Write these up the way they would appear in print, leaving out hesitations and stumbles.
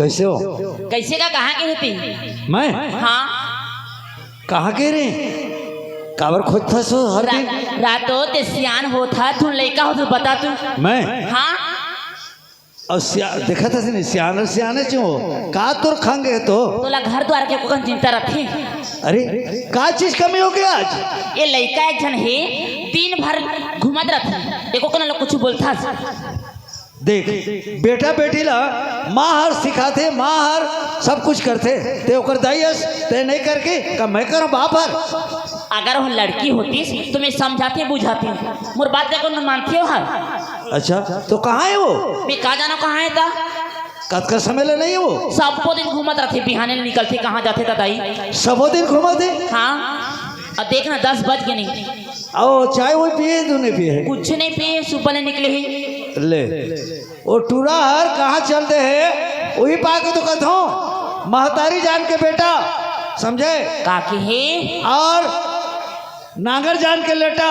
कैसे हो? कैसे का कहाँ की होती? मैं हाँ कहाँ के रे काबर खोज था सो हर दिन रातों ते सियान होता तू लड़का हो तो बता तू। मैं हाँ और देखा था सियाने सियाने क्यों का तोर खंग है तो तोला घर द्वार के कोकन चिंता रखे। अरे का चीज कमी हो गया आज? ये लड़का एक जन है दिन भर घुमत रहता एको कन लोग कुछ बोलता। देख बेटा बेटी ला माँ हर सिखाते माँ हर सब कुछ करते ते ओकर दाइस ते नहीं करके का मैं करूं बाप हर। अगर वो लड़की होती तो मैं समझाती बुझाती मोर बात देखो मानती हो हर। अच्छा तो कहाँ है वो? मैं कहा जाना कहाँ है था कद का समय ले नहीं है वो? सबको दिन घूमत रहते बिहाने निकलते कहाँ जाते था दाई सबो दिन घूमते। हाँ अब देखना 10 बज गए नहीं आओ चाय वो पिए तूने पिए? कुछ नहीं पिए सुबह नहीं निकले ही ले वो टूरा हर कहाँ चलते है वही पाके तो कहता हूँ महतारी जान के बेटा समझे काके है और नागर जान के लेटा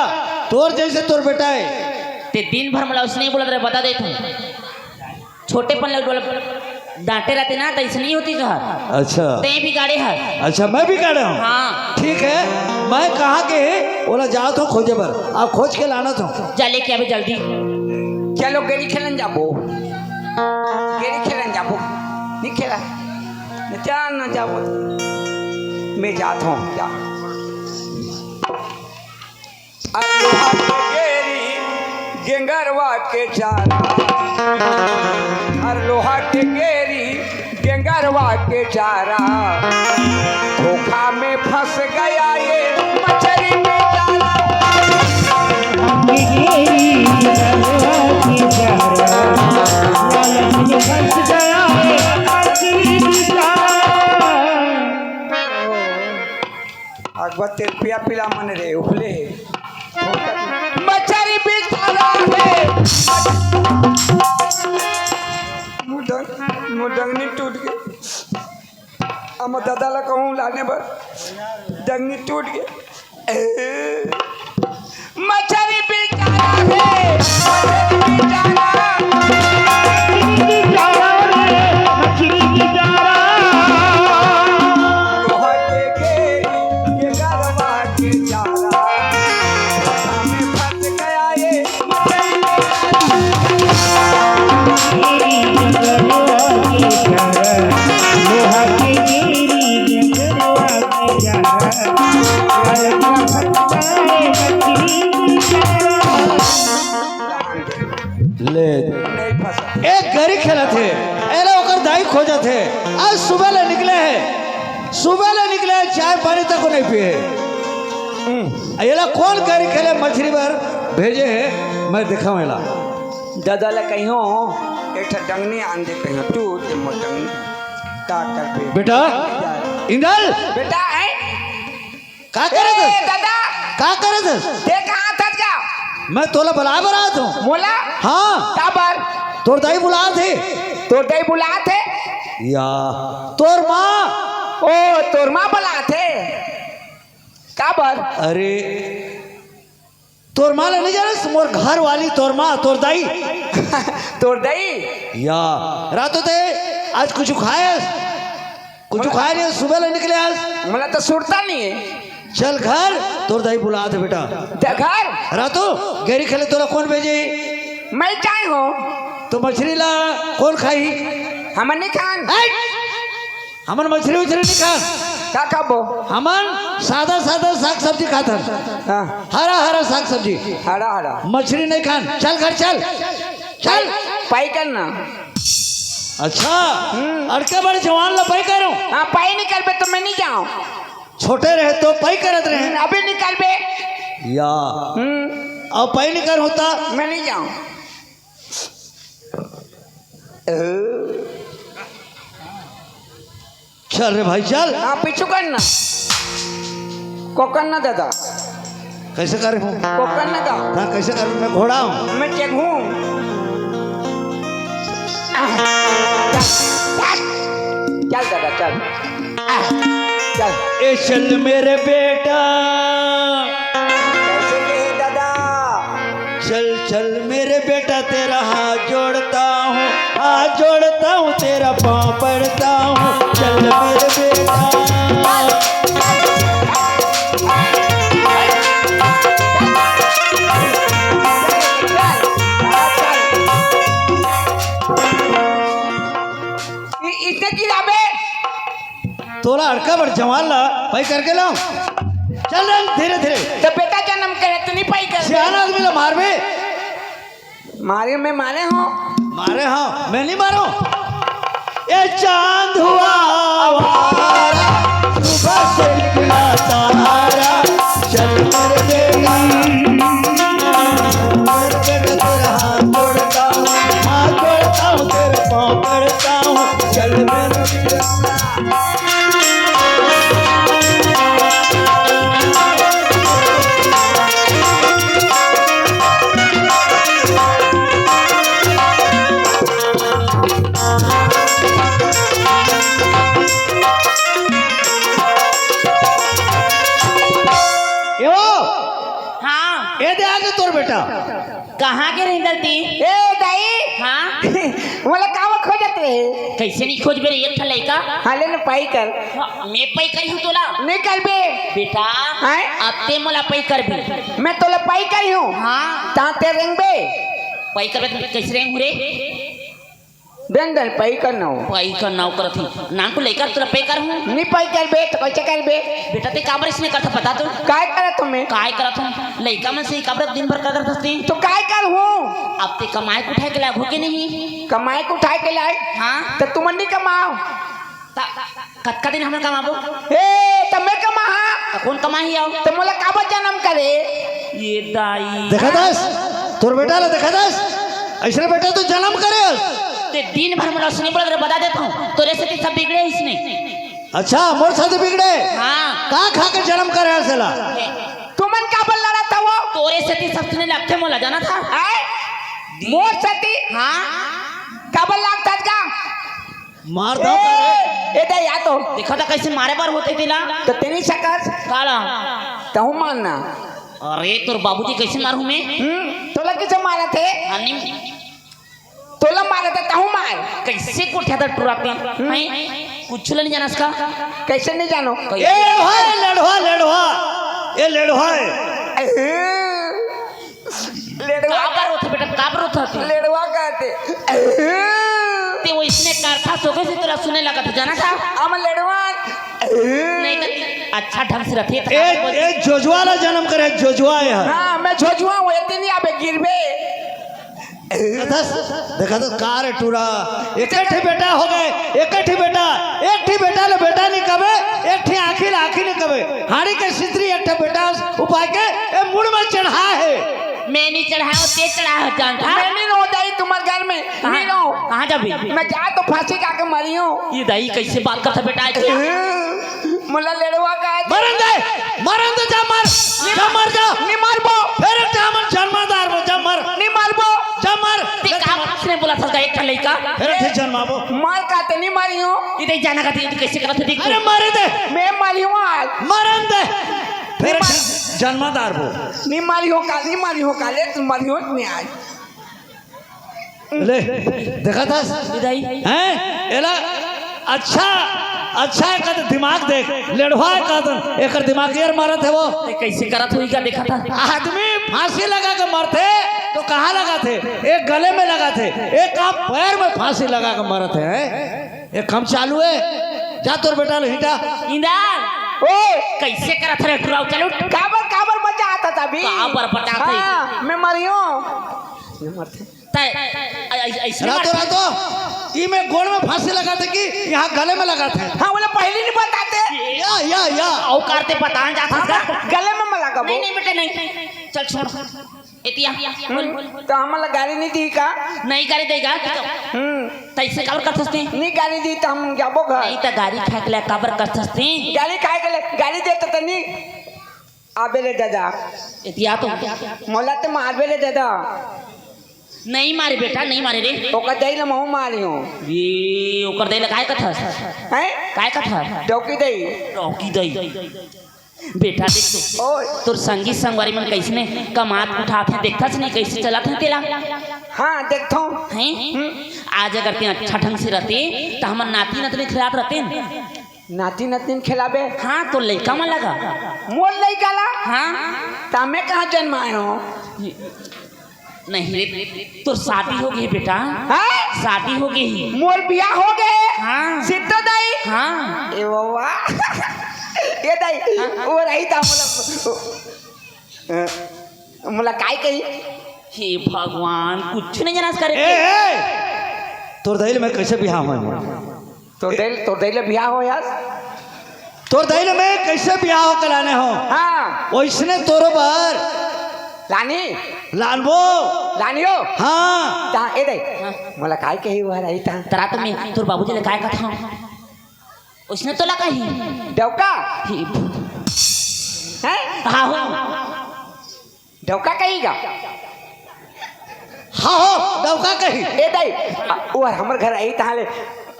तोर जैसे तोर बेटा है ते दिन भर मला उसने बोला बता दे तू छोटे पन लग डांटे रहते ना तो ऐसे नहीं होती घर। अच्छा ते भी गाड़े है। अच्छा मैं भी गाड़े हूँ। हाँ ठीक है मैं कहाँ के बोला जाओ तो खोजे पर आप खोज के लाना तो जा लेके अभी जल्दी चलो गेड़ी खेलन जाबो गेड़ी खेलन जाबो नहीं खेला न जाबो मैं जाता हूँ जा गेरी गेंगरवा के चारा हर लोहा के गेरी गेंगरवा के चारा धोखा में फंस गया ये मछली बेचारा अकबर तेल पिया पिला मन रे उफले मछली बेचारा है मुडंगनी टूट गई हम दादा ला कहूँ लाने पर डंगनी टूट गई मछली बेचारा है लोहा के घेरी के गरबा के चारा में फंस गया ये ले नहीं फंसा एक गरी खेला थे एला ओकर दाई खोजा थे आज सुबह ले निकले हैं सुबह ले निकले हैं चाय पानी तक नहीं पिए। एला कौन गरी खेले मछली बार भेजे है मैं देखा मेला दादा ला कहियो एक डंगनी आन दे कहियो टूट के मोटंगनी का कर पे बेटा इंदल बेटा है का करे थे दादा का करे थे ते कहां था जा मैं तोला बुला रहा था। मोला हाँ काबर तोर दाई बुला थे तो दई बुला थे या तोर माँ ओ तोर मां बुला थे काबर अरे तोर माँ नहीं जाने मोर घर वाली तोर माँ तोर दाई तोर दई या रातों ते आज कुछ खाए नहीं सुबह ले निकले आज मला तो सुरता नहीं है चल घर तोर दाई बुला दे बेटा ते घर रातों गेरी खेले तोला कौन भेजे मैं चाहे हो तो मछली ला कौन खाई हमन नहीं खान हमन मछली उछली नहीं खान का खाबो हमन सादा सादा साग सब्जी खाता हां हरा हरा साग सब्जी हरा हरा मछली नहीं खान चल घर चल चल पाई करना अच्छा अड़के बड़े जवान ला पाई करो हाँ पाई निकल बे तो मैं नहीं जाऊँ छोटे रहे तो पाई करत रहे अभी निकल बे या अब पाई नहीं कर होता मैं नहीं जाऊँ चल रे भाई चल हाँ पीछू करना को करना दादा कैसे कर हूँ को करना का ना कैसे कर मैं घोड़ा हूँ मैं चेक हूँ चल दादा चल चल ए चल मेरे बेटा कैसे के दादा चल चल मेरे बेटा तेरा हाथ जोड़ता हूँ तेरा पाँव पड़ता जवान ला भाई करके लाओ चल रहे धीरे धीरे तो बेटा जन्म करे तो नहीं पाई कर सियाना आदमी ला मार भी मारे में मारे हो मारे हाँ मैं नहीं मारू ये चांद हुआ आवारा, सुबह से निकला तारा चल मेरे बेटा तेरा हाथ तोड़ता हूँ तेरे पाँव पड़ता हूँ चल मेरे बेटा हाँ ये दे आगे तोर बेटा कहाँ के रही गलती ए दाई हाँ मला काम खोजत रहे कैसे नहीं खोज बेरे एक ठल लड़का हाले न पाई कर मैं पई करी हूँ तोला नहीं कर बे बेटा हैं? अब ते मला पई कर भी मैं तोला पाई करी हूँ हाँ ताते रेंग बे पई कर बे कैसे रहेंगे रे दंदल पाई करना हो पई कर नाव करत ही नाम को लेकर तोला पई कर हूँ नहीं पाई कर बे तो कैसे कर बे बेटा ते काबर इसने करता पता तो काय करे तुम्हें काय करत हूँ लड़का में से काबर दिन भर करत हस्ती तो काय कर हूँ अब ते कमाए को उठाए के लायक हो के नहीं कमाई को उठाए के लाए हाँ तो तुम नहीं कमाओ कतका दिन हमें कमाबो ए तो मैं कमा तो कौन कमाही आओ तो मोला काबर जन्म करे ये दाई देखा दस तोर बेटा ला देखा दस ऐसा बेटा तो जन्म करे ते दिन भर मला सुनी बोल बता देता हूँ तोरे से सब बिगड़े इसने अच्छा मोर साथ बिगड़े हाँ कहाँ खा के जन्म करे हसला तुमन काबर लड़ा था वो तोरे से सब सुने लगते मोला जाना था मोर सती हाँ काबर लागता का मार दो ए दे या तो देखा था कैसे मारे बार होते थे ना तो तेरी शकस काला तो हूँ मानना अरे तोर बाबूजी कैसे मारू मैं तोला किसे मारे थे अन्नी तोला मारे थे तहु मार कैसे कोठ्या था टुराते हैं कुछ नहीं जाना इसका कैसे नहीं जानो ए भाई लड़वा लड़वा ये लड़वा है लेड़वा काबर होते बेटा काबर होते लेड़वा कहते ते वो इसने करता सोके से तोरा सुने लगा था जाना था हम लेड़वा नहीं तो अच्छा ढंग से रखिए ए जोजवा ला जन्म करे जोजवा है हाँ मैं झोझुआ हूँ इतनी नहीं आबे गिरबे देखा तो कार टूरा एक बेटा हो गए एक बेटा ले बेटा नहीं कबे एक आखिर नहीं कबे हाड़ी के सितरी एक बेटा उपाय के ए मुड़ में चढ़ा है मैं नहीं चढ़ाया ते चढ़ाया जानता मैं नहीं रो दाई तुम्हारे घर में नहीं रो कहाँ जाबी मैं जा तो फांसी का के मरी हूँ ये दाई कैसे बात करता बेटा मुला लेड़वा का मरन दे जा मर जा नहीं मारबो फिर जामन जन्मदार में जा मर नहीं मारबो जा मर ते काम ने बोला था एक लड़का फिर थे जन्माबो मार काते नहीं मारी हूँ इधर जाना का कैसे करते देख अरे मारे दे मैं मारी हूँ आज मरन दे फिर जन्मदार वो नहीं मारी हो का नहीं मारी हो का ले तुम मारी हो नहीं आज ले देखा था दाई हैं एला अच्छा है का दिमाग देख लेढ़वा का एक दिमाग यार मारत है वो कैसे करत हुई क्या देखा था आदमी फांसी लगा के मरते तो कहाँ लगा थे एक गले में लगा थे एक आप पैर में फांसी लगा के मरत है एक काम चालू है जा तोर बेटा हिटा इंदार ओ कैसे करत रे टुराव चलो काबर काबर बचा आता था भी काबर बचा था हाँ, मैं मरी हूँ ऐसे रातो ई में गोड़ में फांसी लगाते कि यहाँ गले में लगाते हाँ बोले पहले नहीं बताते या औकारते पता जाता हाँ, गले में मला का नहीं नहीं बेटे नहीं चल छोड़ इतिया तो हमारा गाड़ी नहीं दी का नहीं गाड़ी देगा तैसे काबर कर सकते नहीं गाड़ी दी तो हम जाबो घर नहीं तो गाड़ी खाए के लिए काबर कर सकते गाड़ी खाए के लिए गाड़ी देते तो नहीं आबे ले दादा इतिया तो मोला तो मारबे ले दादा नहीं मारे बेटा नहीं मारे रे ओकर दई ले महू मारी हूँ ये ओकर दे काय कथा हैं काय कथा डौकी दई डौकी दई बेटा देख तो ओए तोर संगी संगवारी मन कैसने कमात उठाते देखता नहीं कैसे चलाते हैं तेला हाँ देखता हूँ हैं आज अगर ते अच्छा ढंग से रहते तो हमर नाती नतनी खिलात रहते नाती नतीन खिलाबे हाँ तो लड़का में लगा मोर लड़का ला हाँ तामे कहाँ जन्माए हो नहीं रे तो शादी हो गई बेटा हैं शादी हो गई मोर बियाह हो गए हाँ सिद्धो दाई हाँ ए बाबा ये दाई वो रही था मला काय कही हे भगवान कुछ नहीं जाना करे ए तोर दहिल में कैसे बिहाव हो तो दिल बिया हो यार तोर दहिल में कैसे बिहाव कराने हो हाँ वैसने तोरो बार लानी लानबो लानियो हाँ ता ए दाई मला काय कही हुआ रही था तरा तो मैं तोर बाबूजी ने काय कथा उसने तोला कही डौका हे हैं हाँ हो डौका कहीगा हाँ हो डौका कही ए दाई वो हमर घर आई ताले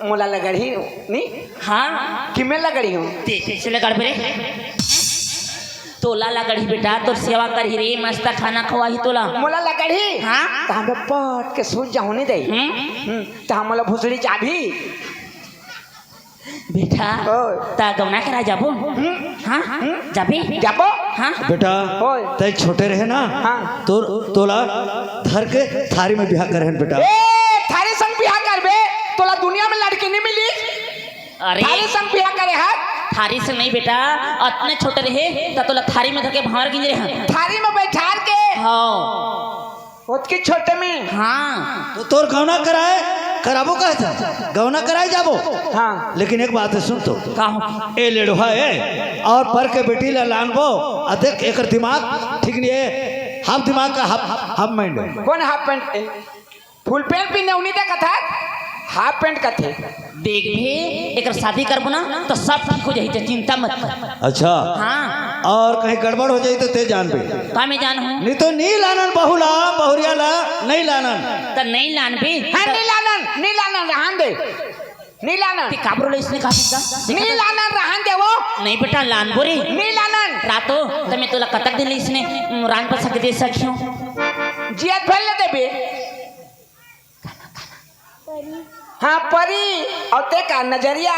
मोला लगड़ी नी हाँ किमे लगड़ी हूँ कैसे लगड़ पे रे तोला लगड़ी बेटा तोर सेवा करही रे मस्त खाना खवाही तोला मोला लगड़ी हाँ तो हमें पट के सूझ जाऊँ नहीं दई तो हम मोला भुसड़ी चाभी बेटा ओए। ता गौना करा जाबो हाँ जाबे जाबो हाँ बेटा ओए। तय छोटे रहे ना हाँ। तोला धर के थारी में बिहार करे बेटा ए थारे संग बियाह करबे तोला दुनिया में लड़की नहीं मिली अरे थारे संग बियाह करे हाथ थारी से नहीं बेटा अतने छोटे रहे ता तोला थारी में धके भावर गिंज रहे हैं थारी में बैठार के हाँ उसके छोटे में हाँ तो तोर गौना कराए कराबो कहे था गौना कराए जाबो हाँ लेकिन एक बात है सुन तो का ए लेड़ुआ है और पर के बेटी ला लानबो अधिक एकर दिमाग ठीक नहीं है हाफ दिमाग का हाफ माइंड है कौन हाफ पैंट फुल पैंट पहने उन्हीं का था हाफ पैंट का थे देख भी एक शादी करबो ना तो सब ठीक हो जाई चिंता मत कर अच्छा हाँ और कहीं गड़बड़ हो जाए तो ते जान भी का मैं जान हूँ नहीं तो नहीं लानन बहुला बहुरिया ला नहीं लानन तो नहीं लान भी हाँ नीलानन रहन दे नीलानन ते काबरो ले इसने कहा था नीलानन रहन दे वो नहीं बेटा लान बोरी नीलानन रातो तो मैं तोला कतक दिन इसने रान पर सक दे सकियो जियत भल ले देबे हाँ परी और ते का नजरिया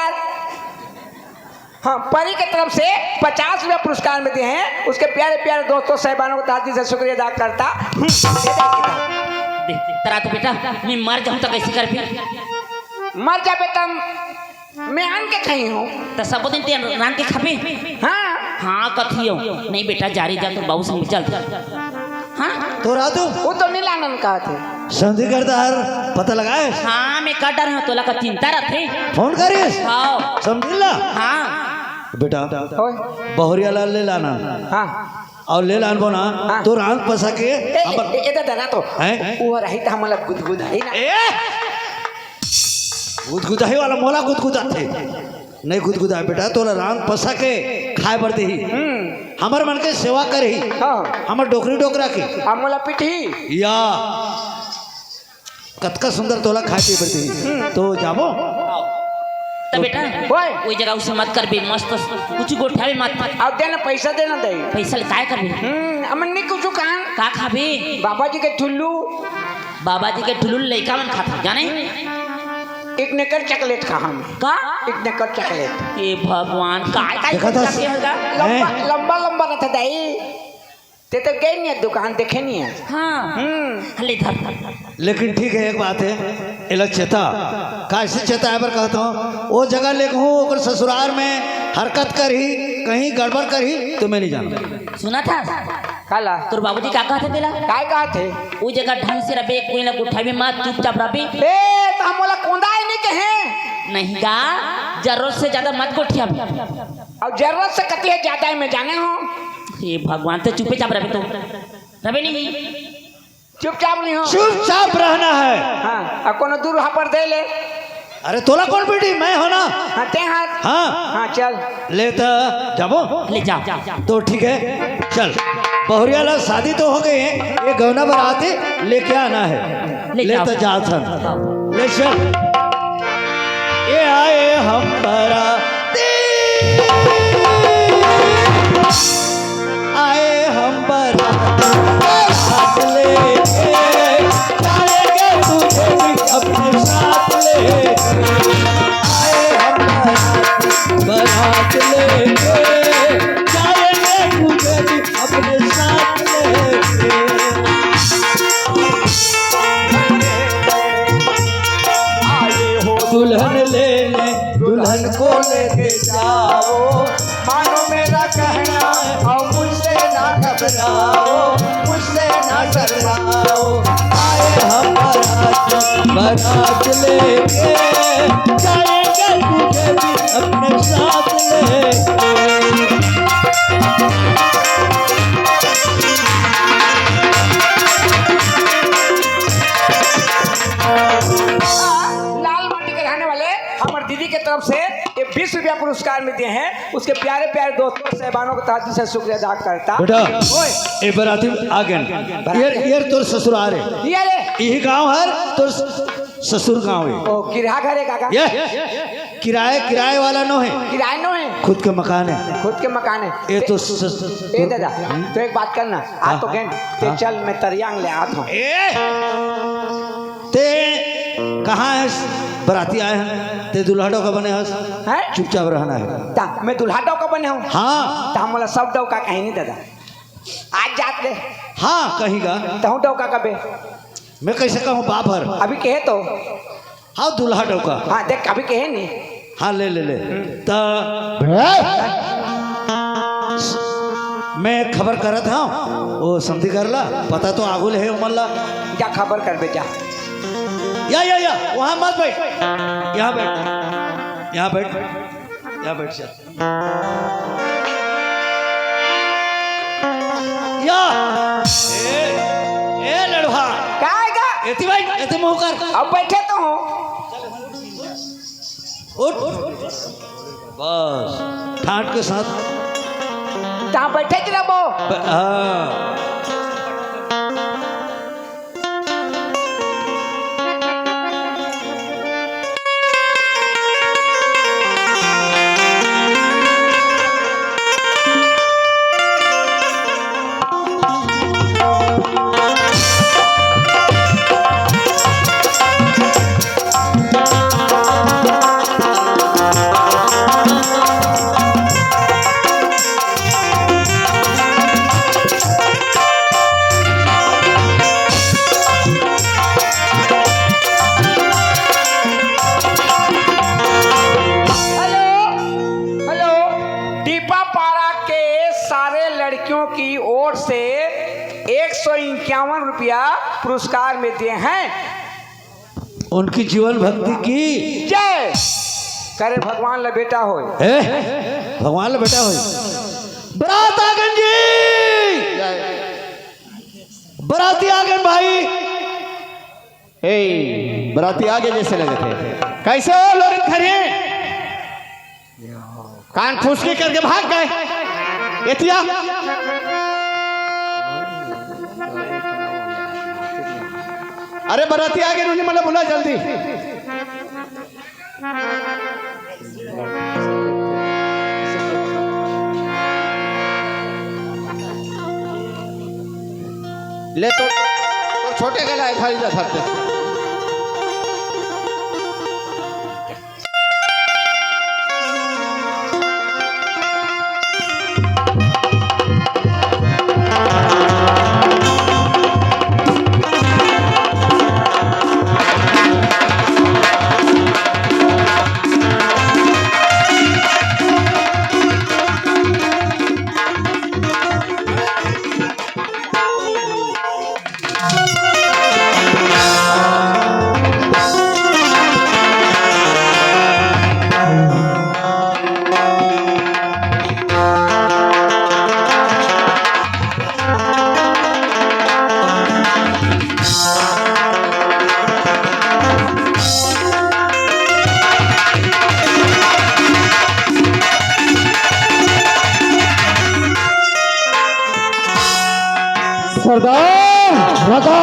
हाँ परी के तरफ से 50 रुपया पुरस्कार मिलते हैं उसके प्यारे प्यारे दोस्तों साहिबानों को ताजी से शुक्रिया अदा करता तरा तो बेटा मैं मर जाऊं तो कैसे कर भी मर जा बेटा मैं आन के खई हूँ तो सब दिन ते रान के खाबे हाँ हाँ कथियो नहीं बेटा जारी जा तो बाबू संग चल हाँ तो रातू वो तो नीलानंद कहा थे संधि करदार पता लगाए हाँ मैं कर डर हूँ तोला का चिंता रखे फोन करिस हाँ समझिला हाँ बेटा ओए बहुरिया लाल ले लाना हाँ और ले लानबो ना हाँ। तो रान पसा के ए दादा तो हैं? वो रही था हमारा गुदगुदाई ना गुदगुदाही वाला मोला गुदगुदा थे नहीं गुदगुदा बेटा तोला रान पसा के खाए पड़ते ही हमर मन के सेवा करे ही हाँ हमर डोकरी डोकरा के अमोला पिठी या कतका सुंदर तोला खाए पी पड़ते ही तो जाबो तो बेटा ओए। वही जगह उसे मत कर बे मस्त कुछ गोठावे मत अब देना पैसा देना दे पैसा ले काय कर बे अमन ने कुछ कहा का खाबे बाबा जी के ठुल्लू बाबा जी के ठुलुल लइका मन खाता जाने एक नेकर चॉकलेट खा हम का एक नेकर चॉकलेट ए भगवान काय काय देखा था? करके होगा लंबा लंबा लंबा रहता दाई ते तो गई नहीं है दुकान देखे नहीं है हाँ ले धर लेकिन ठीक है एक बात है इला चेता कैसे चेता है पर कहता हूँ वो जगह ले हूँ ओकर ससुराल में हरकत करी कहीं गड़बड़ करी तो मैं नहीं जानता सुना था काला तोर बाबूजी का कहते तेला काय कहा थे वो जगह ढंग से रबे कोई ना उठावे मत चुपचाप रबे ए तो हम बोला कोंदा ही नहीं कहे नहीं का जरूरत से ज्यादा मत गोठिया और जरूरत से कती है ज्यादा ही मैं जाने हूँ ये भगवान तो चुपे चाप रबे तो रबे नहीं चुपचाप नहीं हो चुपचाप रहना है हाँ और कोनो दूर वहाँ पर दे ले अरे तोला कौन बेटी मैं हो ना हाँ ते हाथ हाँ हाँ चल ले तो जाबो ले जाओ तो ठीक है चल बहुरिया ला शादी तो हो गई है ये गौना बराती लेके आना है ले ले जाओ। तो जा सन ले चल ये आए हम बराती आए हम बराती साथ लेके जाएंगे तुझे भी अपने साथ लेके आए हम बारात लेके जाएंगे तुझे भी अपने साथ लेके आए हो दुल्हन लेने दुल्हन को लेके जा क्या कहना और मुझसे ना घबराओ, मुझसे ना शर्माओ। आए हम बारात लेके जाएंगे तुझे भी अपने साथ लेके। लाल माटी के रहने वाले हमारे दीदी के तरफ से ये 20 रुपया पुरस्कार में दिए हैं। उसके प्यारे प्यारे दोस्तों सहबानों को तहे से शुक्रिया अदा करता। बेटा ओए ए बराती आगे ये तोर ससुराल है, ये ले यही गांव है तोर ससुर गांव है। ओ किराया घर है काका, ये किराए वाला नो है, किराया नो है, खुद के मकान है। खुद के मकान है। ये तो ए दादा तो एक बात करना, आ तो गेंद ते चल मैं तरियांग ले आता हूँ। ते कहाँ है बराती आए हैं, ते दुल्हड़ों का बने हस, हैं? चुपचाप रहना है। ता मैं दुल्हा डौ का बने हूँ। हाँ ता मोला सब डौ का कहीं नहीं दादा, आज जात ले हाँ कहीगा तहु डौ का कबे मैं कैसे कहूँ बाभर। अभी कहे तो हाँ दुल्हा डौका हाँ देख अभी कहे नहीं। हाँ ले तो मैं खबर करत हूँ वो समझी कर ला, पता तो आगुल है उमल्ला। जा खबर कर बेटा। या वहाँ मत बैठ, यहाँ बैठ जा। या ए लड़वा क्या आएगा एती भाई एती मुँह कर, अब बैठे तो हूँ। उठ बस ठाट के साथ। तहाँ बैठे थे रहो। हाँ लड़कियों की ओर से 151 रुपया पुरस्कार में दिए हैं। उनकी जीवन भक्ति की जय करे भगवान ला बेटा हो। भगवान ला बेटा हो। बरात आगन जी, बराती आगन भाई। बराती आगे जैसे लगे थे। कैसे हो लोग खड़े, कान फूसके करके भाग गए। एतिया अरे बराती आगे उन्होंने मतलब बोला जल्दी। ले तो छोटे गला है खाली जा सरदार रखा,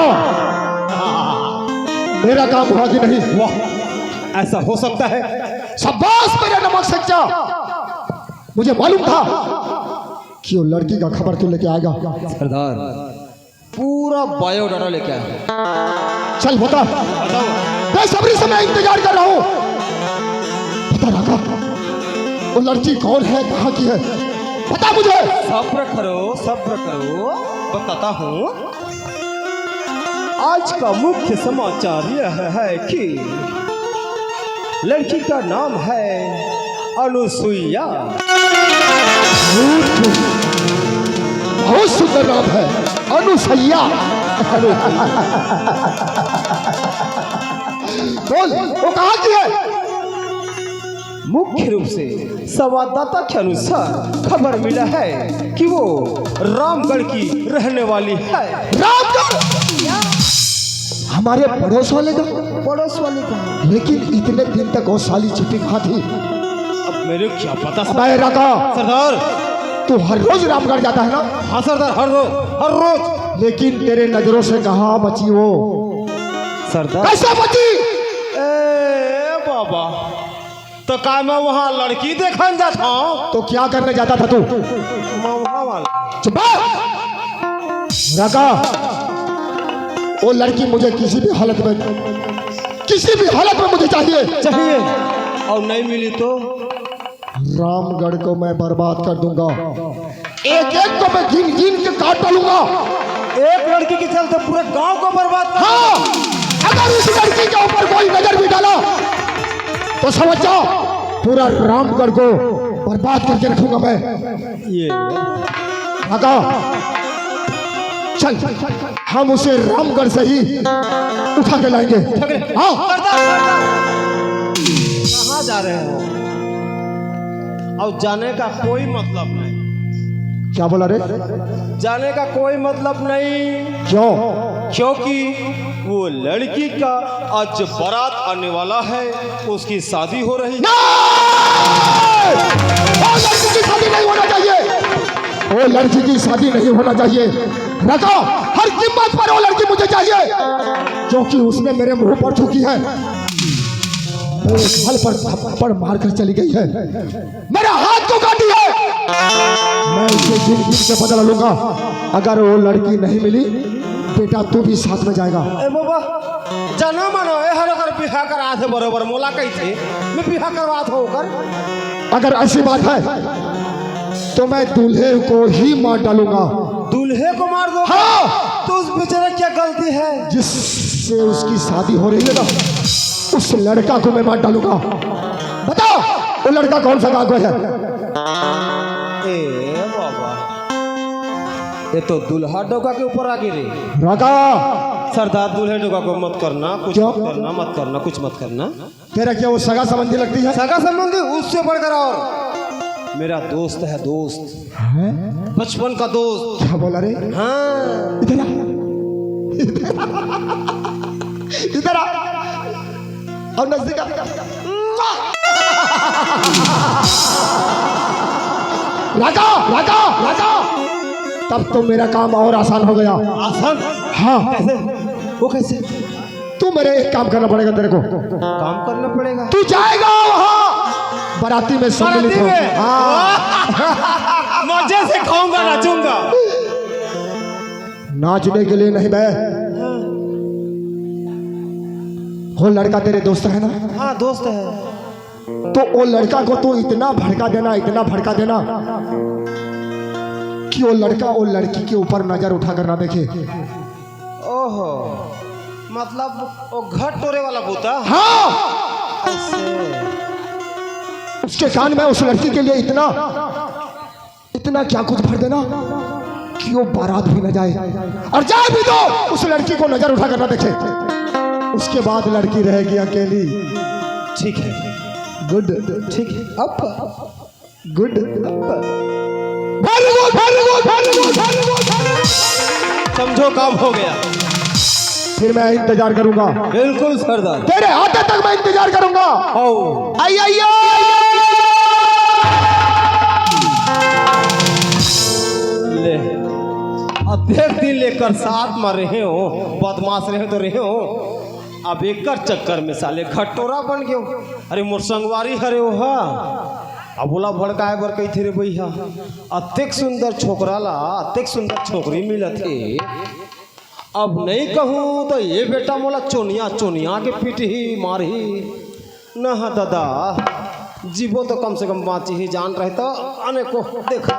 मेरा काम हुआ कि नहीं? वाह, ऐसा हो सकता है? शाबाश मेरे नमक सच्चा। मुझे मालूम था कि वो लड़की का खबर क्यों लेके आएगा। सरदार पूरा बायोडाटा लेके आया। चल बता, बेसब्री से मैं इंतजार कर रहा हूँ। बता रखा, वो लड़की कौन है, कहाँ की है, बता मुझे। सब्र करो, बताता हूँ। आज का मुख्य समाचार यह है कि लड़की का नाम है अनुसुईया। झूठ का नाम है अनुसैया। बोल वो कहाँ की है? मुख्य रूप से संवाददाता के अनुसार खबर मिला है कि वो रामगढ़ की रहने वाली है। रामगढ़ हमारे पड़ोस वाले का? पड़ोस वाली का? लेकिन इतने दिन तक वो साली छिपी कहाँ थी? अब मेरे क्या पता सरदार, तू हर रोज रामगढ़ जाता है ना? हाँ सरदार, हर रोज। लेकिन तेरे नजरों से कहाँ बची वो? सरदार कैसा बची? ए बाबा, तो का मैं वहाँ लड़की देखने जाता हूँ? तो क्या करने जाता था तू? वहाँ वाला चुप रखा। वो लड़की मुझे किसी भी हालत में मुझे चाहिए। और नहीं मिली तो रामगढ़ को मैं बर्बाद कर दूंगा। एक एक को मैं गिन गिन के काट डालूंगा। एक लड़की के चलते पूरे गांव को बर्बाद कर? हाँ, अगर उस लड़की के ऊपर कोई नजर भी डाला तो समझ जाओ पूरा रामगढ़ को बर्बाद करके रखूंगा मैं। ये आगा चल, हम उसे रामगढ़ से ही उठा के लाएंगे। हाँ, कहाँ जा रहे हो? और जाने का कोई मतलब नहीं। क्या बोला रे? जाने का कोई मतलब नहीं। क्यों? क्योंकि वो लड़की का आज बारात आने वाला है, उसकी शादी हो रही है। वो लड़की की शादी नहीं होना चाहिए। वो लड़की की शादी नहीं होना चाहिए। रखो, हर कीमत पर वो लड़की मुझे चाहिए, क्योंकि उसने मेरे मुंह पर थूकी है, मेरे गाल पर थप्पड़ मारकर चली गई है, मेरा हाथ को काटी है। मैं उसे गिन गिन के बदला लूंगा। अगर वो लड़की नहीं मिली, बेटा तू भी साथ में जाएगा। ए बाबा, जाना मानो ए हर अगर बिहा करा थे बरोबर मोला कैसे मैं बिहा करवा था होकर। अगर ऐसी बात है तो मैं दूल्हे को ही मार डालूंगा। दूल्हे को मार दो? हाँ। तो उस बेचारे क्या गलती है? जिससे उसकी शादी हो रही है ना, उस लड़का को मैं मार डालूंगा। बताओ वो लड़का कौन सा गाँव है? ए बाबा, ये तो दूल्हा डोका के ऊपर आ गिरी। राका, सरदार दूल्हे डोका को मत करना, कुछ क्यों? मत करना, मत करना, कुछ मत करना। तेरा क्या वो सगा संबंधी लगती है? सगा संबंधी उससे बढ़कर और मेरा दोस्त है, दोस्त, बचपन का दोस्त। क्या बोला रे? हाँ, इधर आ, इधर आ और नजदीक आ। राका, राका, राका, तब तो मेरा काम और आसान हो गया। आसान? हाँ। कैसे? वो कैसे? तू मेरे एक काम करना पड़ेगा तेरे को। काम करना पड़ेगा? तू जाएगा वहाँ बाराती में सम्मिलित हो। हाँ। मजे से खाऊंगा, नाचूंगा। नाचने के लिए नहीं बे, वो लड़का तेरे दोस्त है ना? हाँ, दोस्त है। तो वो लड़का को तू इतना भड़का देना, इतना भड़का देना कि वो लड़का वो लड़की के ऊपर नजर उठा कर ना देखे। ओहो, मतलब वो घर टोरे वाला बूता? हाँ, ऐसे। उसके कान में उस लड़की के लिए इतना इतना क्या कुछ भर देना कि वो बारात भी न जाए, और जाए भी तो उस लड़की को नजर उठा कर ना देखे। उसके बाद लड़की रहेगी अकेली। ठीक है, गुड, ठीक है। अब good, very good, very good, very good, very good. समझो काम हो गया। फिर मैं इंतजार करूंगा। बिल्कुल सरदार, तेरे आते तक मैं इंतजार करूंगा। आओ। आइए। ले, अब देख दिन लेकर साथ में रहे हो, बदमाश रहे तो रहे हो। अब एक चक्कर में साले खटोरा बन गयो। अरे मोर संगवारी हरे हो। अब बोला भड़काए बर कही थे रे भैया, अत्यक सुंदर छोकरा ला अत्यक सुंदर छोकरी मिलत है। अब नहीं कहूँ तो ये बेटा मोला चोनिया चोनिया के पीट ही मार ही न। दादा जीवो तो कम से कम बाँची ही, जान रहे तो आने को देखा।